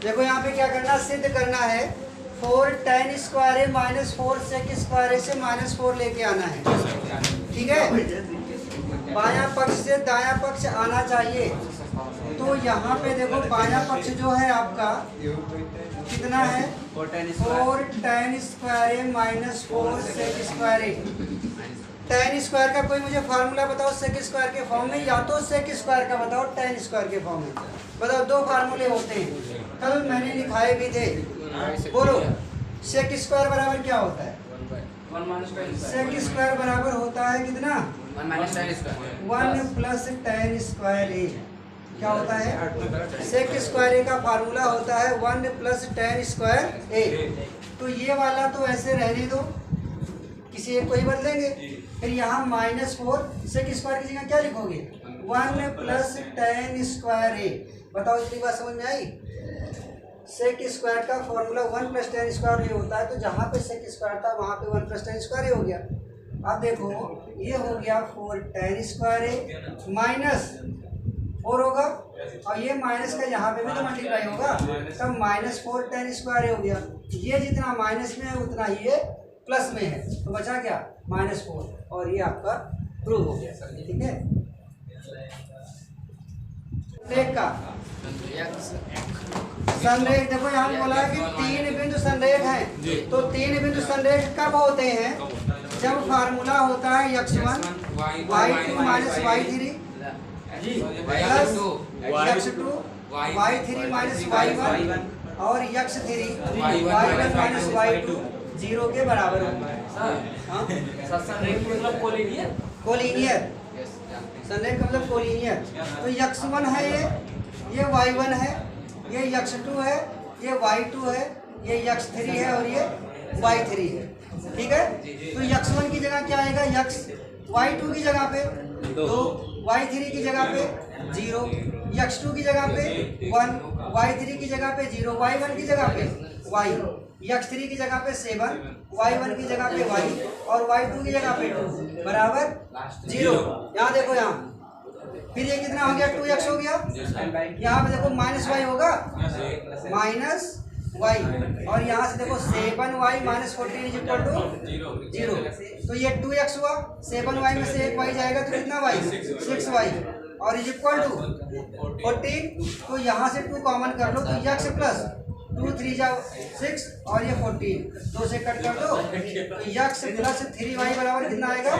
देखो यहाँ पे क्या करना, सिद्ध करना है 4 tan स्क्वायर है माइनस 4 सेक स्क्वायर है से -4 लेके आना है। ठीक है, बायां पक्ष से दायां पक्ष आना चाहिए। तो यहाँ पे देखो बायां पक्ष जो है आपका कितना है, 4 tan स्क्वायर है माइनस 4 सेक स्क्वायर है। tan स्क्वायर का कोई मुझे फार्मूला बताओ सेक स्क्वायर के फॉर्म में, या तो सेक स्क्वायर का बताओ tan स्क्वायर के फॉर्म में बताओ। दो फार्मूले होते हैं, कल मैंने लिखाए भी थे। बोलो सेक स्क्वायर बराबर क्या होता है? सेक स्क्वायर बराबर होता है कितना, 1 प्लस tan स्क्वायर ए। क्या होता है? सेक स्क्वायर ए का फार्मूला होता है 1 प्लस tan स्क्वायर ए। तो ये वाला तो ऐसे रहने दो, किसी एक को ही बदलेंगे। फिर यहाँ -4 सेक स्क्वायर की जगह क्या लिखोगे, 1 प्लस tan स्क्वायर ए। बताओ इतनी बात समझ में आई? सेक स्क्वायर का फॉर्मूला 1 प्लस tan स्क्वायर ए होता है, तो जहाँ पे सेक स्क्वायर था वहाँ पे 1 प्लस tan स्क्वायर ए हो गया। अब देखो ये हो गया 4 tan स्क्वायर ए माइनस 4 होगा, और ये माइनस का यहाँ पे भी तो मल्टीप्लाई होगा, तब -4 tan स्क्वायर ए हो गया। ये जितना माइनस में है उतना ये प्लस में है, तो बचा क्या, -4, और ये आपका प्रूव हो गया सर। ठीक है, संरेख का संरेख देखो यहाँ बोला है कि 3 बिंदु संरेख है। तो 3 बिंदु संरेख कब होते हैं, जब फार्मूला होता है x1 y2 minus y3 plus x2 y3 minus y1 और x3 y1 माइनस y2 0 के बराबर होता है। संरेख मतलब कोलिनियर, संरेख का मतलब कोलिनियर। तो x1 है, ये y1 है, ये x2 है, ये y2 है, ये x3 है और ये y3 है। ठीक है, तो x1 की जगह क्या आएगा, y2 की जगह पे 2, y3 की जगह पे 0, x2 की जगह पे 1, y3 की जगह पे 0, y1 की जगह पे y, x3 की जगह पे 7, y1 की जगह पे y और y2 की जगह पे 2 बराबर 0। यहाँ देखो, यहाँ फिर ये कितना हो गया, 2x हो गया। यहाँ पे देखो -y होगा, -y, और यहाँ से देखो 7y minus 14 is equal to 0। तो ये 2x हुआ, 7y में से 1y जाएगा तो कितना y, 6y, और इज इक्वल टू 14। तो यहाँ से 2 कॉमन कर लो, तो x प्लस 2 3 जाओ 6 और ये 14, 2 से कट कर दो, तो x प्लस 3y बराबर कितना आएगा,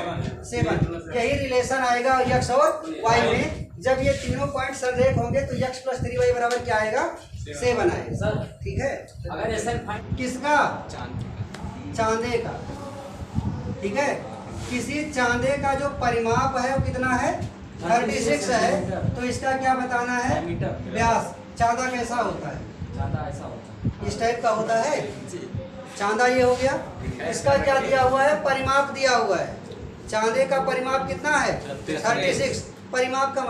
7। यही रिलेशन आएगा x और y में। जब ये तीनों पॉइंट संरेख होंगे तो x प्लस 3y बराबर क्या आएगा, 7 आएगा। ठीक है, अगर ऐसा किसका, चांदे का। ठीक है, किसी चांदे का जो परिमाप है वो कितना है, 36 है। तो इसका क्या बताना है, व्यास। चांदा कैसा होता है, चांदा ऐसा होता है, इस टाइप का होता है चांदा। ये हो गया, इसका क्या दिया हुआ है, परिमाप दिया हुआ है। चांदे का परिमाप कितना है, 36। परिमाप का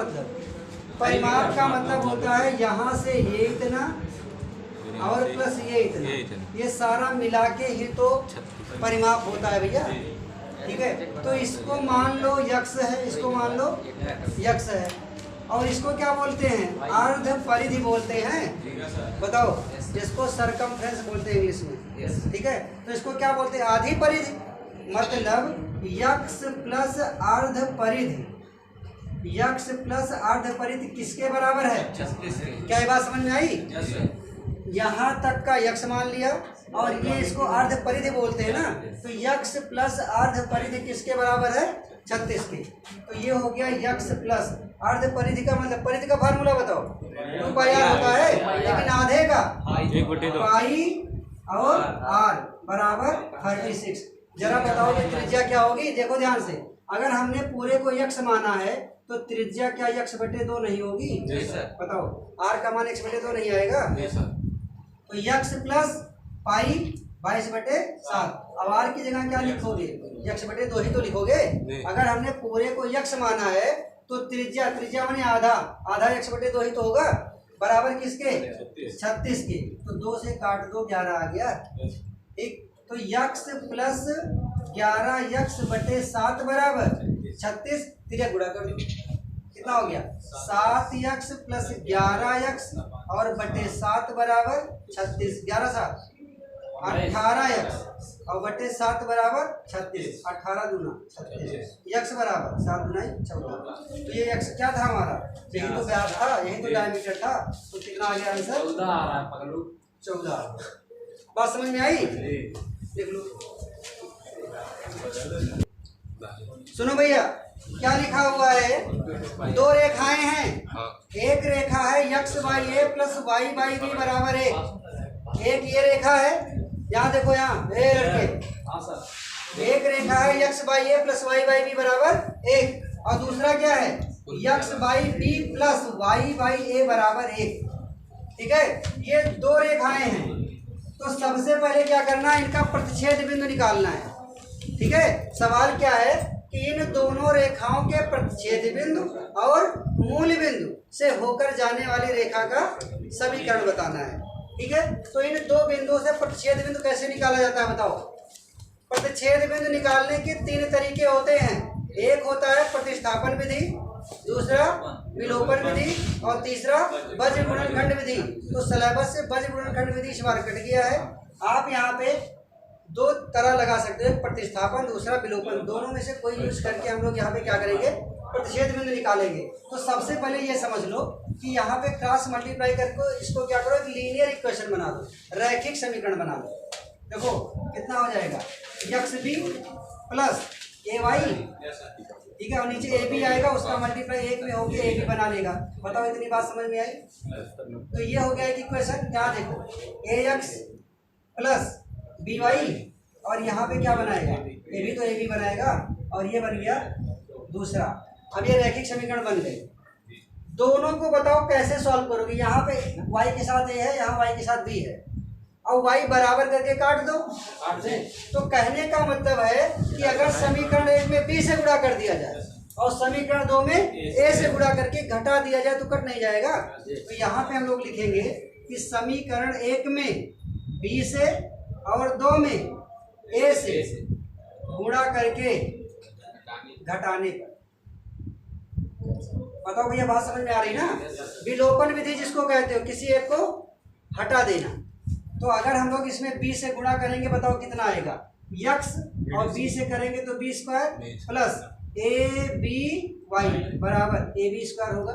मतलब होता है यहाँ से ये इतना और प्लस ये इतना, ये सारा मिला के ही तो परिमाप होता है भैया। ठीक है, तो इसको मान लो x है, इसको मान लो x है, और इसको क्या बोलते हैं, अर्ध परिधि बोलते हैं। बताओ, इसको सरकमफ्रेंस बोलते हैं इंग्लिश में। ठीक है, तो इसको क्या बोलते हैं, आधी परिधि। मतलब x प्लस अर्ध परिधि, x प्लस अर्ध परिधि किसके बराबर है, क्या ये बात समझ में आई? यहाँ तक का x मान लिया, और ये इसको अर्ध परिधि बोलते हैं ना, तो x प्लस अर्ध परिधि किसके बराबर है, 36 की। तो ये हो गया x प्लस अर्ध परिधि का मतलब, परिधि का फार्मूला बताओ, 2πr होता है, लेकिन आधे का पाई और r बराबर 36। जरा बताओ ये त्रिज्या क्या होगी, देखो ध्यान से। अगर हमने पूरे को x माना है तो त्रिज्या क्या x/2 नहीं होगी? बताओ, r का मान x/2 नहीं आएगा? तो x प्लस पाई 22/7। अब r की जगह क्या लिखोगे, x/2 ही तो लिखोगे। अगर हमने पूरे को x माना है तो त्रिज्या माने आधा x/2 ही तो होगा, बराबर किसके, 36 के। तो 2 से काट दो, 11 आ गया। ठीक, तो x प्लस 11x/7 बराबर 36। तिर्यक गुणा कर दो, कितना हो गया 7x प्लस 11x और बटे 7 बराबर 36, 11 7 18x और बटे 7 बराबर 36, 18 दूना 36, x बराबर 7 दूना 14। तो ये x क्या था हमारा, यही तो व्यास था, यही तो डायमीटर था, तो कितना आ गया आंसर 14। बात समझ में आई, देख लो। सुनो भैया क्या लिखा हुआ है, दो रेखाएं हैं, एक रेखा है x by a plus y by b बराबर 1, एक ये रेखा है, यहाँ देखो यहाँ लड़के, एक रेखा है x by a plus y by b बराबर 1 और दूसरा क्या है x by b plus y by a बराबर 1। ठीक है, ये दो रेखाएं हैं, तो सबसे पहले क्या करना है, इनका प्रतिच्छेद बिंदु निकालना है। ठीक है, सवाल क्या है कि इन दोनों रेखाओं के प्रतिच्छेद बिंदु और मूल बिंदु से होकर जाने वाली रेखा का समीकरण बताना है। ठीक है, तो इन दो बिंदुओं से प्रतिच्छेद बिंदु कैसे निकाला जाता है बताओ। प्रतिच्छेद बिंदु निकालने के 3 तरीके होते हैं, एक होता है प्रतिस्थापन विधि, दूसरा विलोपन विधि और तीसरा वज्र गुणनखंड विधि। तो सिलेबस से वज्र गुणनखंड विधि इस बार कट गया है। आप यहाँ पे 2 तरह लगा सकते हैं, प्रतिस्थापन दूसरा विलोपन, दोनों में से कोई यूज करके हम लोग यहाँ पे क्या करेंगे, प्रतिच्छेद बिंदु निकालेंगे। तो सबसे पहले ये समझ लो कि यहाँ पे क्रॉस मल्टीप्लाई करके इसको क्या करो, एक लीनियर इक्वेशन बना दो, रैखिक समीकरण बना दो। देखो कितना हो जाएगा, x B plus a Y, ठीक है, और नीचे ए बी आएगा, उसका मल्टीप्लाई 1 में होकर ए बी बना लेगा। बताओ इतनी बात समझ में आई। तो ये हो गया एक इक्वेशन, यहाँ देखो ए एक्स प्लस बी वाई और यहाँ पे क्या बनाएगा, ए भी तो ए बी बनाएगा और ये बन गया दूसरा। अब ये रैखिक समीकरण बन गए। दोनों को बताओ कैसे सॉल्व करोगे। यहाँ पे y के साथ a है, यहाँ y के साथ b है, और y बराबर करके काट दो। तो कहने का मतलब है कि अगर समीकरण 1 में b से गुणा कर दिया जाए और समीकरण 2 में a से गुणा करके घटा दिया जाए तो कट नहीं जाएगा। तो यहाँ पे हम लोग लिखेंगे कि समीकरण 1 में b से और 2 में a से गुणा करके घटाने पर। बताओ भैया बात समझ में आ रही ना। विलोपन विधि जिसको कहते हो, किसी एक को हटा देना। तो अगर हम लोग इसमें b से गुणा करेंगे बताओ कितना आएगा, x और b से करेंगे तो b square plus a b y बराबर ए बी स्क्वायर होगा।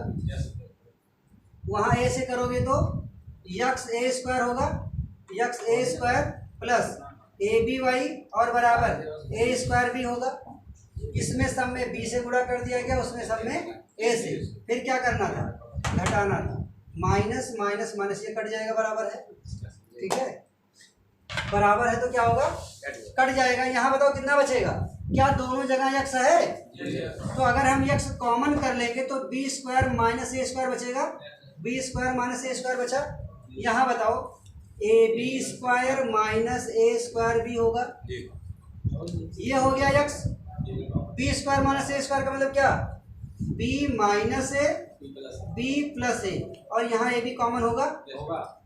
वहाँ a से करोगे तो x a स्क्वायर होगा, x a square plus a b y और बराबर ए स्क्वायर भी होगा। इसमें सब में b से गुणा कर दिया गया, उसमें सब में a से। फिर क्या करना था, घटाना था, माइनस माइनस माइनस ये कट जाएगा, बराबर है। ठीक है, बराबर है तो क्या होगा, कट जाएगा। यहाँ बताओ कितना बचेगा, क्या दोनों जगह x है। तो अगर हम x कॉमन कर लेंगे तो b square minus a square बचेगा, b square minus a square बचा। यहाँ बताओ a b square minus a square भी होगा, ये हो गया x। B square minus a square का मतलब क्या, b minus a b plus a, और यहाँ ए बी कॉमन होगा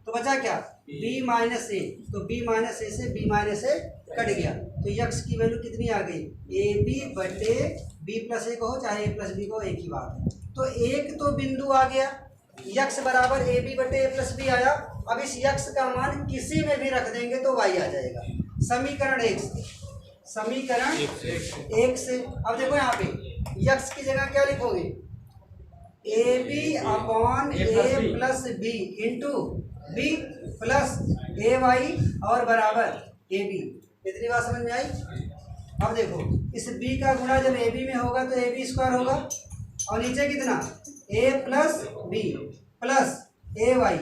तो बचा क्या, b माइनस ए। तो b माइनस ए से b माइनस ए कट गया, तो x की वैल्यू कितनी आ गई, ए बी बटे b प्लस ए को हो चाहे a प्लस बी को, एक ही बात है। तो एक तो बिंदु आ गया, x बराबर ए बी बटे ए प्लस बी आया। अब इस x का मान किसी में भी रख देंगे तो y आ जाएगा, समीकरण 1 से। समीकरण 1 से अब देखो यहाँ पे x की जगह क्या लिखोगे, a b upon a plus b into b plus a y और बराबर ए बी। इतनी बात समझ में आई। अब देखो इस b का गुणा जब ए बी में होगा तो ए बी स्क्वायर होगा, और नीचे कितना a plus b plus a y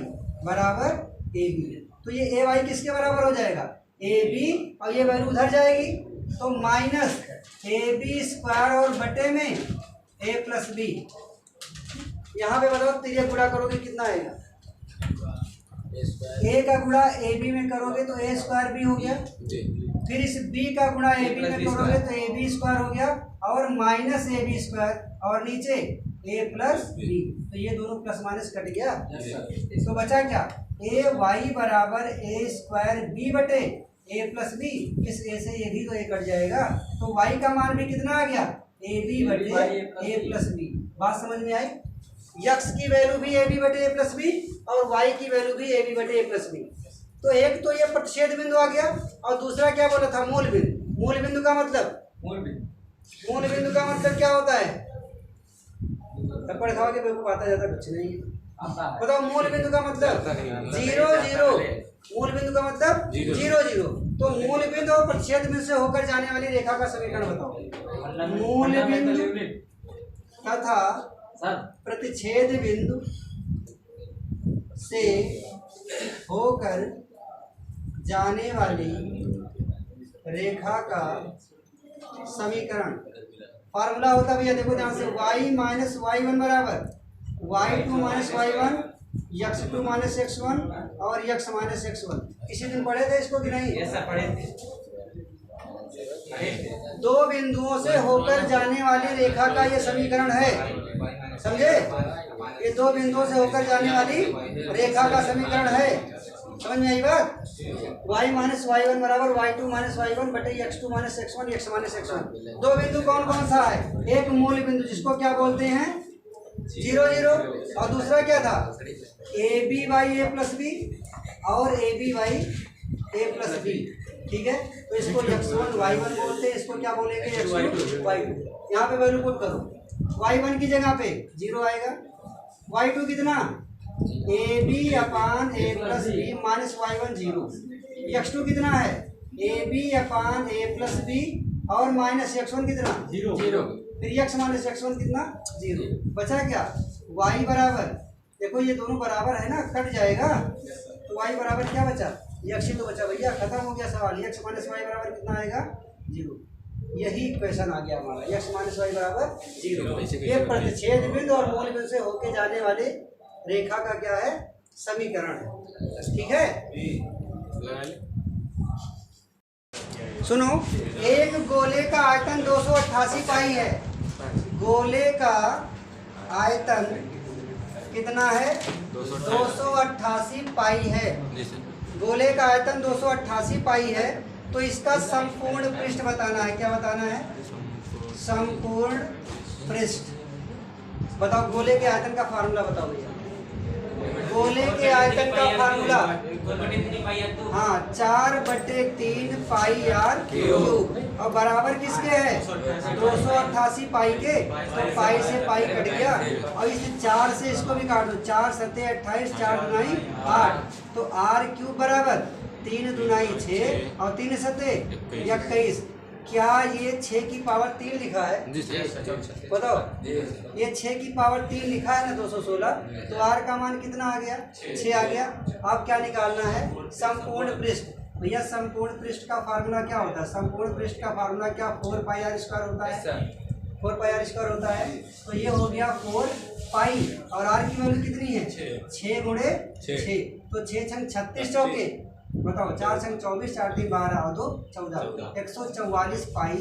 बराबर ए बी। तो ये ए वाई किसके बराबर हो जाएगा, ए बी, और ये वैल्यू उधर जाएगी तो माइनस ए बी स्क्वायर और बटे में ए प्लस बी। यहाँ पे बताओ तिरिया गुणा करोगे कितना आएगा, ए का गुणा ए बी में करोगे तो ए स्क्वायर बी हो गया, फिर इस b का गुणा ए बी में करोगे तो ए बी स्क्वायर हो गया, और माइनस ए बी स्क्वायर और नीचे ए प्लस बी। तो ये दोनों प्लस माइनस कट गया, तो बचा क्या, ए वाई बराबर ए स्क्वायर बी बटे ए प्लस बी। इस ए से ये भी तो ए कट जाएगा, तो y का मान भी कितना आ गया, ए बी बटे ए प्लस बी बात समझ में आई? यक्स की वैल्यू भी ए बी बटे ए प्लस बी और वाई की वैल्यू भी ए बी बटे ए प्लस बी। तो एक तो ये प्रतिच्छेद बिंदु आ गया और दूसरा क्या बोला था? मूल बिंदु। मूल बिंदु का मतलब क्या होता है? थप्पड़ खाओगे बेवकूफ, आता जाता कुछ नहीं है। बताओ मूल बिंदु का मतलब 0 0। मूल बिंदु का मतलब 0 0। तो मूल बिंदु और प्रतिच्छेद बिंदु से होकर जाने वाली रेखा का समीकरण बताओ। मूल बिंदु तथा प्रतिच्छेद बिंदु से होकर जाने वाली रेखा का समीकरण। फार्मूला होता भैया देखो ध्यान से, y माइनस y1 बराबर y2 minus y1, x2 minus x1 और x माइनस x1। किसी दिन पढ़े थे इसको कि नहीं? ऐसा पढ़े थे। दो बिंदुओं से होकर जाने वाली रेखा का ये समीकरण है, समझे? ये दो बिंदुओं से होकर जाने वाली रेखा का समीकरण है। समझ में आई बात? y माइनस y1 बराबर y2 माइनस y1 बटे x2 minus x1 x minus x1। दो बिंदु कौन कौन सा है? एक मूल बिंदु जिसको क्या बोलते हैं? 0 0। और दूसरा क्या था? A b by a plus b और a b by a plus b. ठीक है, तो इसको x1 y1 बोलते हैं, इसको क्या बोलेंगे? x2 y2। यहाँ पे वैल्यू पुट करो। y1 की जगह पे 0 आएगा। y2 कितना? A b upon a plus b minus y1 0। x2 कितना है? A b upon a plus b और माइनस x1 कितना? 0। फिर x माइनस x1 कितना? 0। बचा क्या? y बराबर, देखो ये दोनों बराबर है ना, कट जाएगा तो y बराबर क्या बचा? x ही तो बचा भैया, खत्म हो गया सवाल। x माइनस y बराबर कितना आएगा? 0। यही इक्वेशन आ गया हमारा, x माइनस y बराबर 0। ये प्रतिच्छेद बिंदु और मूल बिंदु से होके जाने वाले रेखा का क्या है? समीकरण है। ठीक है, सुनो, एक गोले का आयतन 288 पाई है। गोले का आयतन कितना है? 288 पाई है। गोले का आयतन 288 पाई है। तो इसका संपूर्ण पृष्ठ बताना है। क्या बताना है? संपूर्ण पृष्ठ। बताओ गोले के आयतन का फार्मूला बताओ भैया। गोले के आयतन का फार्मूला, हाँ, 4/3 पाई आर क्यूब। और बराबर किसके है? 288 पाई के। तो पाई से पाई कट गया और इस 4 से इसको भी काट दो। 4 सत्ते 28, 4 दूनाई 8। तो आर क्यूब बराबर 3 दूनाई 6 और 3 सत्ते 21। क्या ये 6 की पावर 3 लिखा है? बताओ, ये 6 की पावर 3 लिखा है ना 216। तो आर का मान कितना आ गया? 6 आ गया। अब क्या निकालना है? संपूर्ण पृष्ठ। भैया संपूर्ण पृष्ठ का फार्मूला क्या होता है? संपूर्ण पृष्ठ का फार्मूला क्या? 4 पाई आर स्क्वायर होता है। 4 पाई आर स्क्वायर होता है। तो ये हो गया 4 पाई और आर की वैल्यू कितनी है? 6 गुणे 6। तो 6 छंग 36 चौके, बताओ 4 छंग 24, 4 3 12 और 2 14, 144 पाई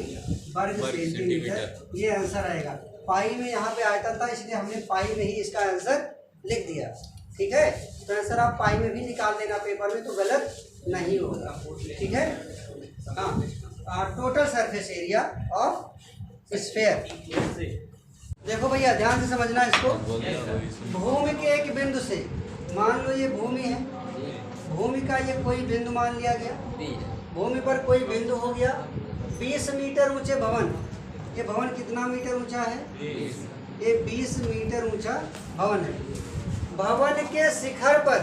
वर्ग सेंटीमीटर। ये आंसर आएगा। पाई में यहाँ पे आयतन था इसलिए हमने पाई में ही इसका आंसर लिख दिया। ठीक है, तो आंसर आप पाई में भी निकाल देना पेपर में, तो गलत नहीं होगा। ठीक है, हाँ। Total surface area of sphere. देखो भैया ध्यान से समझना इसको। भूमि के एक बिंदु से, मान लो ये भूमि है, भूमि का ये कोई बिंदु मान लिया गया। भूमि पर कोई बिंदु हो गया। 20 मीटर ऊंचे भवन। ये भवन कितना मीटर ऊंचा है? ये 20 मीटर ऊंचा भवन है। भवन के शिखर पर,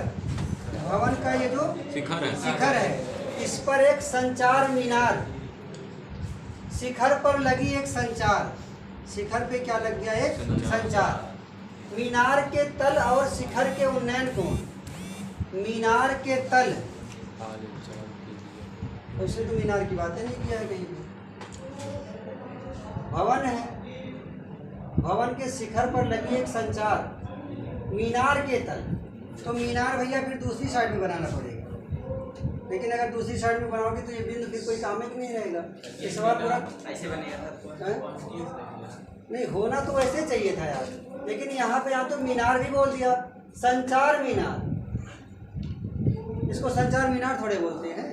भवन का ये जो शिखर है, इस पर एक संचार मीनार, शिखर पर लगी एक संचार, शिखर पे क्या लग गया? एक संचार। मीनार के तल और शिखर के उन्नयन कोण, मीनार के तल, वैसे तो मीनार की बातें नहीं किया है कहीं भी। भवन है, भवन के शिखर पर लगी एक संचार, मीनार के तल। तो मीनार भैया फिर दूसरी साइड में बनाना पड़ेगा। लेकिन अगर दूसरी साइड में बनाओगे तो ये बिंदु फिर कोई काम में नहीं रहेगा। ये सवाल पूरा ऐसे बनेगा नहीं, होना तो वैसे चाहिए था यार। लेकिन यहाँ पे तो मीनार भी बोल दिया, संचार मीनार। इसको संचार मीनार थोड़े बोलते हैं।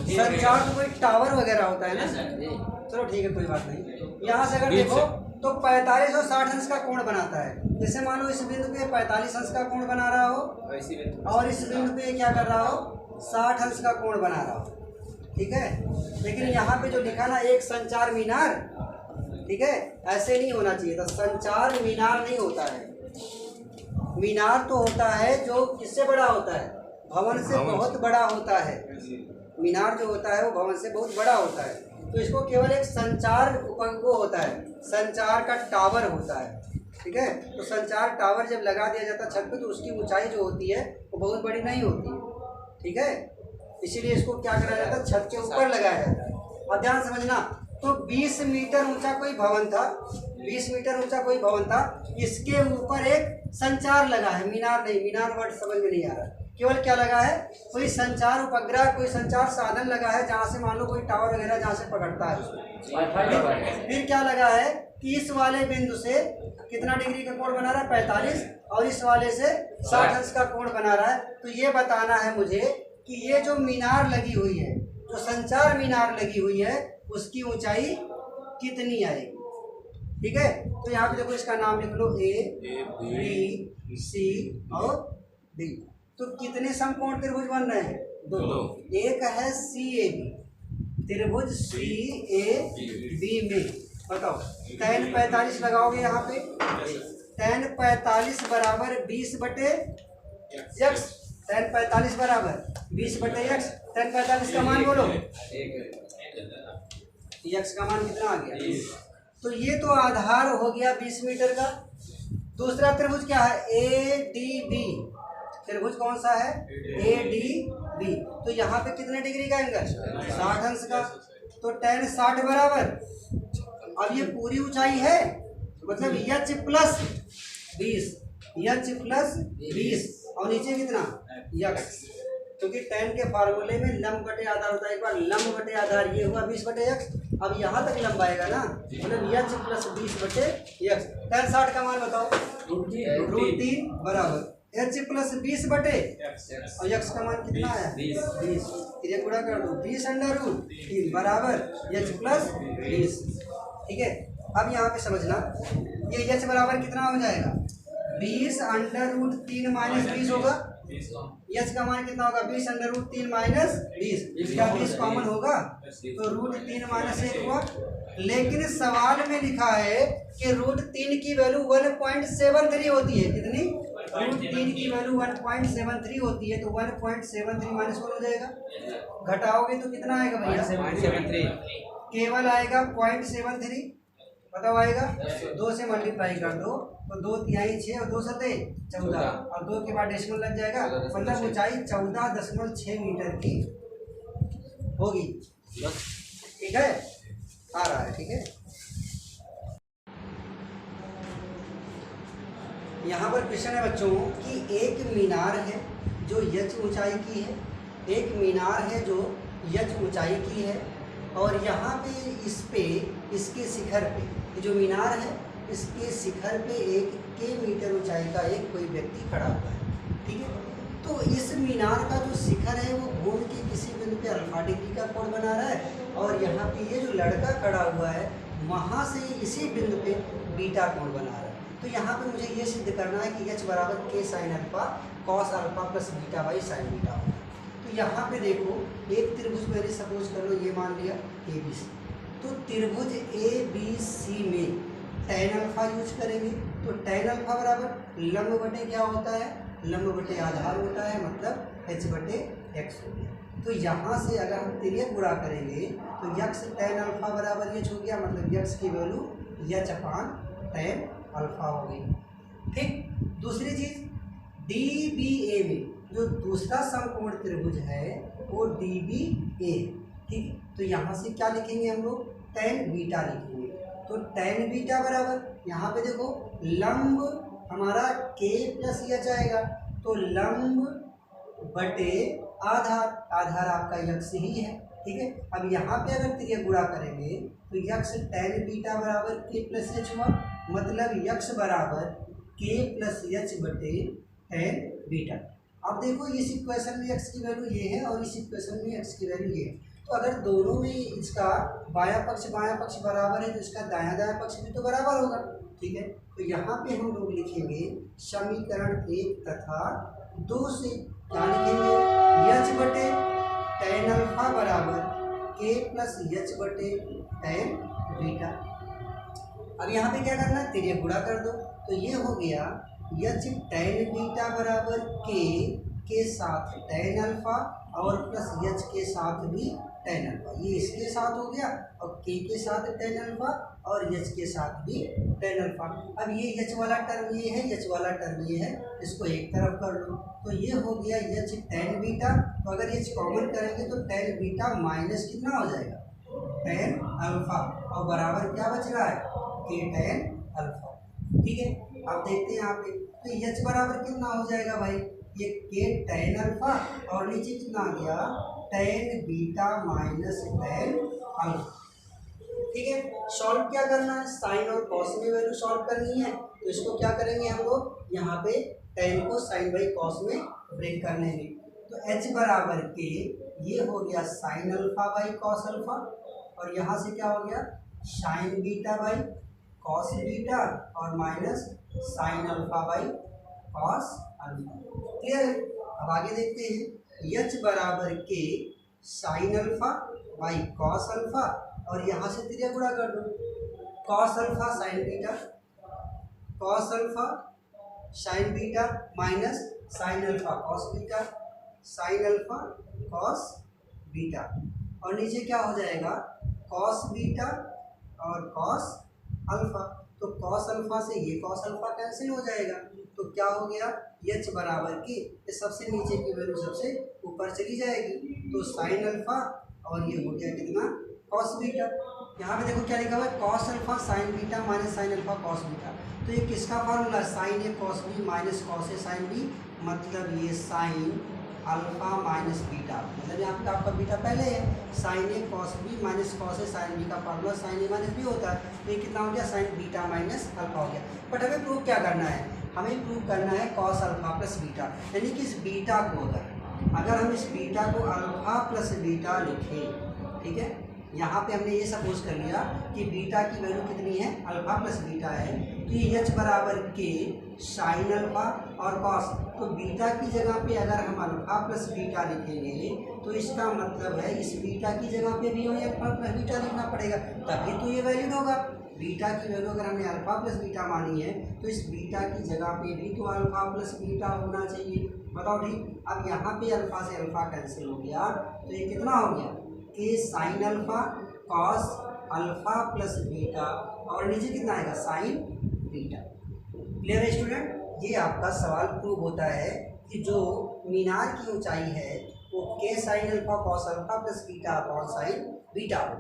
संचार तो कोई टावर वगैरह होता है ना। चलो ठीक है, कोई बात नहीं। यहाँ से अगर देखो तो 45 और 60 अंश का कोण बनाता है। जैसे मान लो इस बिंदु पे 45 अंश का कोण बना रहा हो और इस बिंदु पे क्या कर रहा हो 60 अंश का कोण बना रहा हो, ठीक है। लेकिन यहाँ पे जो लिखा ना एक संचार मीनार, ठीक है, ऐसे नहीं होना चाहिए था। संचार मीनार नहीं होता है। मीनार तो होता है जो किससे बड़ा होता है, भवन से बहुत बड़ा होता है। मीनार जो होता है वो भवन से बहुत बड़ा होता है। तो इसको केवल एक संचार वो होता है, संचार का टावर होता है, ठीक है। तो संचार टावर जब लगा दिया जाता है छत पे तो उसकी ऊंचाई जो होती है वो बहुत बड़ी नहीं होती, ठीक है। इसीलिए इसको क्या करा जाता है, छत के ऊपर लगाया जाता है। और ध्यान समझना, तो 20 मीटर ऊंचा कोई भवन था, 20 मीटर ऊंचा कोई भवन था, इसके ऊपर एक संचार लगा है, मीनार नहीं। मीनार वर्ड समझ में नहीं आ रहा, केवल क्या लगा है, कोई संचार उपग्रह, कोई संचार साधन लगा है जहाँ से मान लो कोई टावर वगैरह जहाँ से पकड़ता है। फिर क्या लगा है कि इस वाले बिंदु से कितना डिग्री का कोण बना रहा है, 45, और इस वाले से 60 अंश का कोण बना रहा है। तो ये बताना है मुझे कि ये जो मीनार लगी हुई है, जो संचार मीनार लगी हुई है, उसकी ऊंचाई कितनी आएगी, ठीक है। तो यहाँ पे देखो इसका नाम लिख लो, ए बी सी और डी। तो कितने समकोण त्रिभुज बन रहे हैं, दो। एक है सी ए बी, त्रिभुज सी ए बी में बताओ tan 45 लगाओगे यहाँ पे, tan 45 बराबर 20 बटे x, tan 45 बराबर 20 बटे x। tan 45 का मान बोलो, x का मान कितना आ गया, तो ये तो आधार हो गया 20 मीटर का। दूसरा त्रिभुज क्या है, ए डी बी। त्रिभुज कौन सा है, ए डी बी। तो यहाँ पे कितने डिग्री का एंगल, 60 अंश का। तो tan 60 बराबर, अब ये पूरी ऊंचाई है, मतलब h प्लस 20, h प्लस 20 और नीचे कितना x, क्योंकि tan के फार्मूले में लंब बटे आधार होता है। एक बार लंब बटे आधार ये हुआ 20 बटे x, अब यहाँ तक लंब आएगा ना, मतलब h प्लस 20 बटे x। tan 60 का मान बताओ, √3 बराबर h प्लस 20 बटे और x का मान कितना है, 20। इसे गुणा कर दो, 20√3 बराबर h प्लस 20, ठीक है। अब यहाँ पे समझना, ये h बराबर कितना हो जाएगा, 20√3 माइनस 20 होगा। h का मान कितना होगा, 20√3 माइनस 20, इसका 20 कॉमन होगा तो √3 माइनस 1 हुआ। लेकिन सवाल में लिखा है कि √3 की वैल्यू 1.73 होती है। कितनी, √3 की वैल्यू 1.73 होती है। तो 1.73 माइनस 1 हो जाएगा, घटाओगे तो कितना आएगा भैया, 0.73, केवल आएगा 0.73। बताओ आएगा, 2 से मल्टीप्लाई कर दो तो 2 तिहाई 6 और 2 सते 14 और 2 के बाद डेसिमल लग जाएगा, मतलब ऊंचाई 14.6 मीटर की होगी, ठीक है। आ रहा है, ठीक है। यहाँ पर क्वेश्चन है बच्चों कि एक मीनार है जो h ऊंचाई की है, एक मीनार है जो h ऊंचाई की है, और यहाँ पे इसके शिखर पे, ये जो मीनार है इसके शिखर पे 1 मीटर ऊंचाई का एक कोई व्यक्ति खड़ा हुआ है, ठीक है। तो इस मीनार का जो शिखर है वो घूम के किसी बिंदु पे अल्फा डिग्री का कोण बना रहा है, और यहाँ पे ये जो लड़का खड़ा हुआ है वहाँ से इसी बिंदु पे बीटा कोण बना रहा है। तो यहाँ पे मुझे ये सिद्ध करना है कि h बराबर k sine alpha cos alpha plus beta by sine beta होगा। तो यहाँ पे देखो एक त्रिभुज मैंने सपोज कर लो ये मान लिया ए बी सी, तो त्रिभुज ए बी सी में tan अल्फा यूज करेंगे। तो tan अल्फा बराबर लंब बटे क्या होता है, लंब बटे आधार होता है, मतलब h बटे x हो गया। तो यहाँ से अगर हम तिर्यक गुणा करेंगे तो x tan अल्फा बराबर h हो गया, मतलब x की वैल्यू h अपान tan अल्फा हो गई, ठीक। दूसरी चीज डी बी ए में जो दूसरा समकोण त्रिभुज है वो डी बी ए, ठीक। तो यहाँ से क्या लिखेंगे हम लोग, tan बीटा लिखेंगे। तो tan बीटा बराबर यहाँ पे देखो लंब हमारा k प्लस h आएगा, तो लंब बटे आधार, आधार आपका x ही है, ठीक है। अब यहाँ पे अगर तिर्यक गुणा करेंगे तो x tan बीटा बराबर k प्लस h हुआ, मतलब x बराबर k प्लस h बटे tan बीटा। अब देखो इस इक्वेशन में x की वैल्यू ये है और इस इक्वेशन में x की वैल्यू ये है, तो अगर दोनों में इसका बायां पक्ष बराबर है तो इसका दायां दायां पक्ष भी तो बराबर होगा। ठीक है, तो यहाँ पे हम लोग लिखेंगे समीकरण 1 तथा 2 से क्या लिखेंगे, एच बटे tan अल्फा बराबर k प्लस एच बटे tan बीटा। अब यहाँ पे क्या करना है, तिर्यक गुणा कर दो, तो ये हो गया एच tan बीटा बराबर के साथ tan अल्फा और प्लस एच के साथ भी tan अल्फा, ये इसके साथ हो गया और के साथ tan अल्फा और एच के साथ भी tan अल्फा। अब ये एच वाला टर्म ये है, एच वाला टर्म ये है, इसको एक तरफ कर लो, तो ये हो गया एच tan बीटा। तो अगर एच कॉमन करेंगे तो tan बीटा माइनस कितना हो जाएगा, tan अल्फा, और बराबर क्या बच रहा है, के tan अल्फा। ठीक है, अब देखते हैं यहाँ पे, तो एच बराबर कितना हो जाएगा भाई, ये के tan अल्फा और नीचे कितना आ गया, tan beta minus tan alpha. ठीक है, सॉल्व क्या करना है, साइन और कॉस में वैल्यू सॉल्व करनी है, तो इसको क्या करेंगे हम लोग, यहाँ पे tan को साइन बाई कॉस में ब्रेक कर लेंगे। तो h बराबर के, ये हो गया sine alpha by cos alpha, और यहाँ से क्या हो गया, sine beta by cos beta और minus sine alpha by cos alpha. Clear है, अब आगे देखते हैं, h बराबर k sine alpha by cos alpha, और यहाँ से तिर्यक गुणा कर दो, cos alpha sine beta, cos alpha sine beta minus sine alpha cos beta, sine alpha cos beta, और नीचे क्या हो जाएगा, कॉस बीटा और कॉस अल्फा। तो कॉस अल्फा से ये कॉस अल्फा कैंसिल हो जाएगा, तो क्या हो गया, एच बराबर की सबसे नीचे की वैल्यू सबसे ऊपर चली जाएगी, तो साइन अल्फा और ये हो गया कितना, कॉस बीटा। यहाँ पे देखो क्या लिखा हुआ है, cos alpha sine beta minus sine alpha cos beta. तो ये किसका formula, sign A cos B minus cos A sine B, मतलब ये साइन अल्फा माइनस बीटा, मतलब यहाँ पे आपका बीटा पहले है, sign A cos B minus cos A sine B का फार्मूला साइन ए माइनस बी होता है, तो ये कितना हो गया, साइन बीटा माइनस अल्फा हो गया। बट हमें प्रूव क्या करना है, हमें प्रूव करना है कॉस अल्फा प्लस बीटा, यानी कि इस बीटा को अगर हम इस बीटा को अल्फा प्लस बीटा लिखें, ठीक है, यहाँ पे हमने ये सपोज कर लिया कि बीटा की वैल्यू कितनी है, अल्फा प्लस बीटा है, तो ये एच बराबर के साइन अल्फा और कॉस, तो बीटा की जगह पे अगर हम अल्फा प्लस बीटा लिखेंगे तो इसका मतलब है इस बीटा की जगह पे भी हमें अल्फा प्लस बीटा लिखना पड़ेगा, तभी तो ये वैलिड होगा। बीटा की वैल्यू अगर हमने अल्फा प्लस बीटा मानी है तो इस बीटा की जगह पे भी तो अल्फा प्लस बीटा होना चाहिए, बताओ ठीक। अब यहाँ पे अल्फा से अल्फा कैंसिल हो गया, तो ये कितना हो गया, के sine alpha cos alpha plus beta, और नीचे कितना आएगा, साइन बीटा। क्लियर है स्टूडेंट, ये आपका सवाल प्रूव होता है कि जो मीनार की ऊंचाई है वो के sine alpha cos alpha plus beta upon sine beta हो।